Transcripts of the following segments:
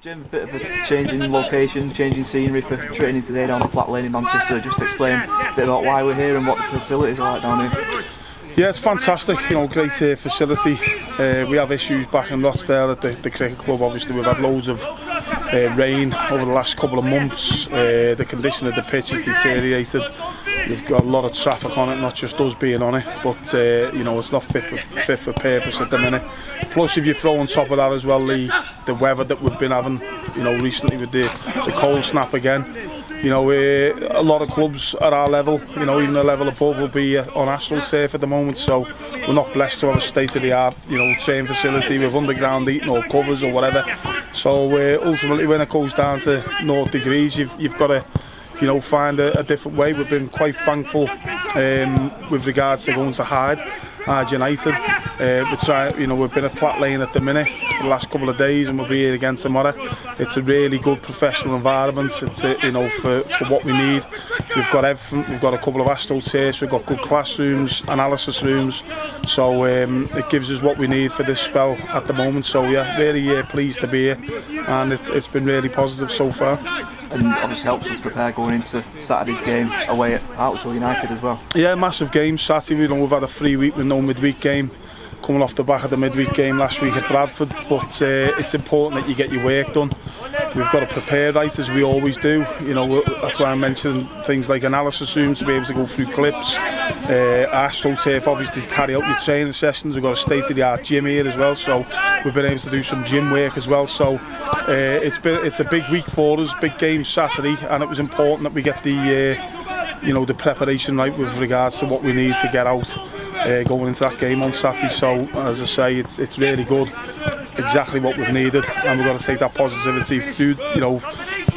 Jim, a bit of a change in location, changing scenery for training today down at Platt Lane in Manchester. Just explain a bit about why we're here and what the facilities are like down here. Yeah, it's fantastic, great facility. We have issues back in Rochdale at the cricket club. Obviously we've had loads of rain over the last couple of months. The condition of the pitch has deteriorated. We've got a lot of traffic on it, not just us being on it, but it's not fit for purpose at the minute. Plus, if you throw on top of that as well the weather that we've been having, recently with the cold snap again. A lot of clubs at our level, even a level above, will be on AstroTurf at the moment. So we're not blessed to have a state-of-the-art, training facility with underground heating or covers or whatever. So ultimately, when it goes down to 0 degrees, you've got to find a different way. We've been quite thankful with regards to going to Hartlepool United. We've been at Platt Lane at the minute for the last couple of days, and we'll be here again tomorrow. It's a really good professional environment. It's for what we need. We've got everything. We've got a couple of AstroTurfs. We've got good classrooms, analysis rooms. So it gives us what we need for this spell at the moment. So yeah, really pleased to be here, and it's been really positive so far. And obviously helps us prepare going into Saturday's game away at Hartlepool United as well. Yeah, massive game Saturday. We've had a free week with no midweek game, coming off the back of the midweek game last week at Bradford. But it's important that you get your work done. We've got to prepare right, as we always do. That's why I mentioned things like analysis rooms to be able to go through clips. AstroTurf, obviously, to carry out your training sessions. We've got a state-of-the-art gym here as well, so we've been able to do some gym work as well. So it's a big week for us, big game Saturday, and it was important that we get the preparation right with regards to what we need to get out going into that game on Saturday. So as I say, it's really good, exactly what we've needed, and we've got to take that positivity through.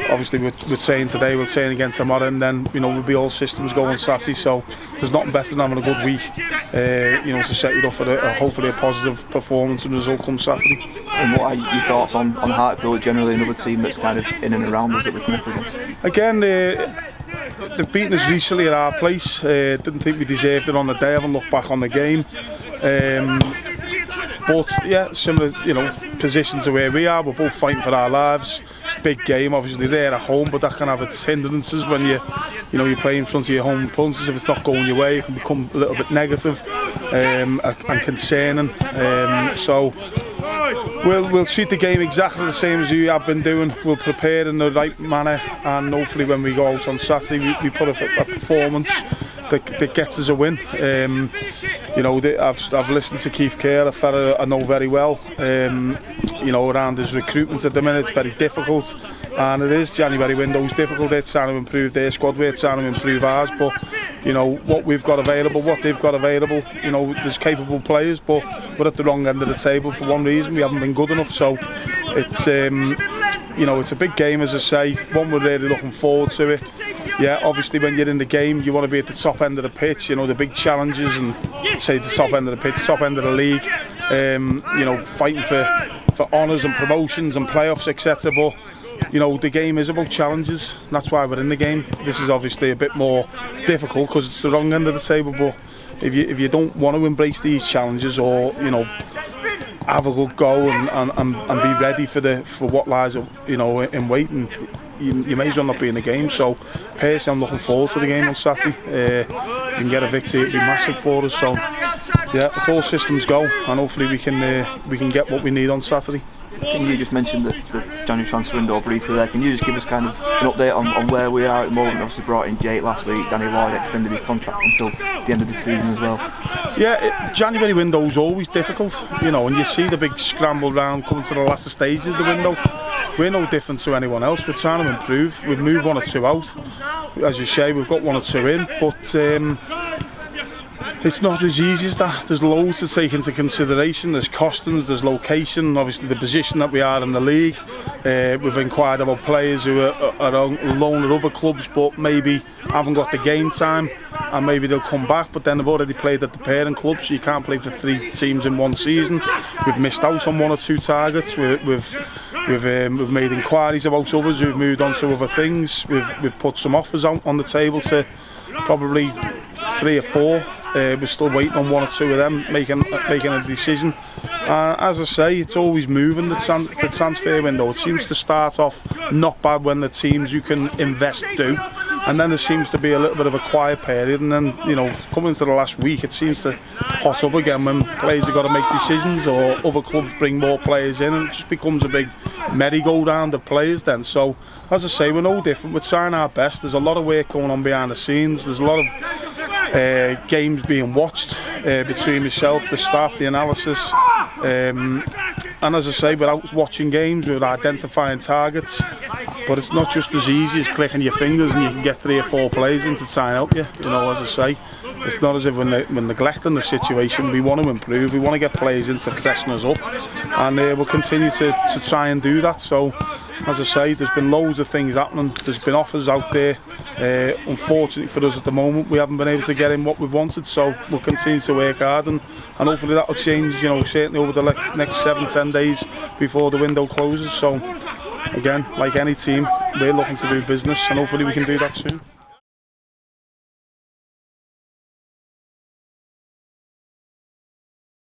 Obviously we're training today, we'll train again tomorrow, and then we'll be all systems going on Saturday. So there's nothing better than having a good week, to set you up for hopefully a positive performance and result come Saturday. And what are your thoughts on Hartlepool, generally another team that's kind of in and around us that we come up against? Again, they've beaten us recently at our place. Didn't think we deserved it on the day. I haven't looked back on the game. But yeah, similar position to where we are. We're both fighting for our lives. Big game, obviously they're at home, but that can have its hindrances when you play in front of your home opponents. If it's not going your way, it can become a little bit negative and concerning. So we'll treat the game exactly the same as we have been doing. We'll prepare in the right manner, and hopefully when we go out on Saturday, we put a performance that gets us a win. I've listened to Keith Kerr, a fella I know very well. Around his recruitment at the minute, it's very difficult, and it is. January window's difficult. They're trying to improve their squad, we're trying to improve ours, but what we've got available, what they've got available, there's capable players, but we're at the wrong end of the table for one reason. We haven't been good enough. So it's it's a big game, as I say, one we're really looking forward to it. Yeah, obviously when you're in the game, you want to be at the top end of the pitch, the big challenges, and say the top end of the pitch, top end of the league, fighting for honours and promotions and playoffs, etc. But the game is about challenges, and that's why we're in the game. This is obviously a bit more difficult because it's the wrong end of the table, but if you don't want to embrace these challenges, or have a good go and be ready for what lies in wait, and you may as well not be in the game. So personally, I'm looking forward to the game on Saturday. If we can get a victory, it'd be massive for us. So yeah, it's all systems go, and hopefully we can get what we need on Saturday. You just mentioned the January transfer window briefly there. Can you just give us kind of an update on where we are at the moment? Obviously brought in Jake last week. Danny Lloyd extended his contract until the end of the season as well. Yeah, January window is always difficult, and you see the big scramble round coming to the latter stages of the window. We're no different to anyone else. We're trying to improve. We've moved 1 or 2 out, as you say. We've got 1 or 2 in, but it's not as easy as that. There's loads to take into consideration. There's costings, there's location, obviously the position that we are in the league. We've inquired about players who are on loan at other clubs but maybe haven't got the game time, and maybe they'll come back, but then they've already played at the parent club, so you can't play for 3 teams in one season. We've missed out on 1 or 2 targets. We've made inquiries about others who've moved on to other things. We've put some offers out on the table to probably 3 or 4 we're still waiting on one or two of them making a decision. As I say, it's always moving, the transfer window. It seems to start off not bad when the teams you can invest do, and then there seems to be a little bit of a quiet period, and then, you know, coming into the last week, it seems to hot up again when players have got to make decisions, or other clubs bring more players in, and it just becomes a big merry-go-round of players then. So, as I say, we're no different. We're trying our best. There's a lot of work going on behind the scenes. There's a lot of games being watched between myself, the staff, the analysis, and as I say, we're out watching games, we're identifying targets, but it's not just as easy as clicking your fingers and you can get 3 or 4 players in to try and help you. You know, as I say, it's not as if we're neglecting the situation. We want to improve, we want to get players in to freshen us up, and we'll continue to try and do that. So, as I say, there's been loads of things happening. There's been offers out there. Unfortunately for us at the moment, we haven't been able to get in what we've wanted, so we'll continue to work hard, and hopefully that will change, you know, certainly over the next 7-10 days before the window closes. So again, like any team, we're looking to do business, and hopefully we can do that soon.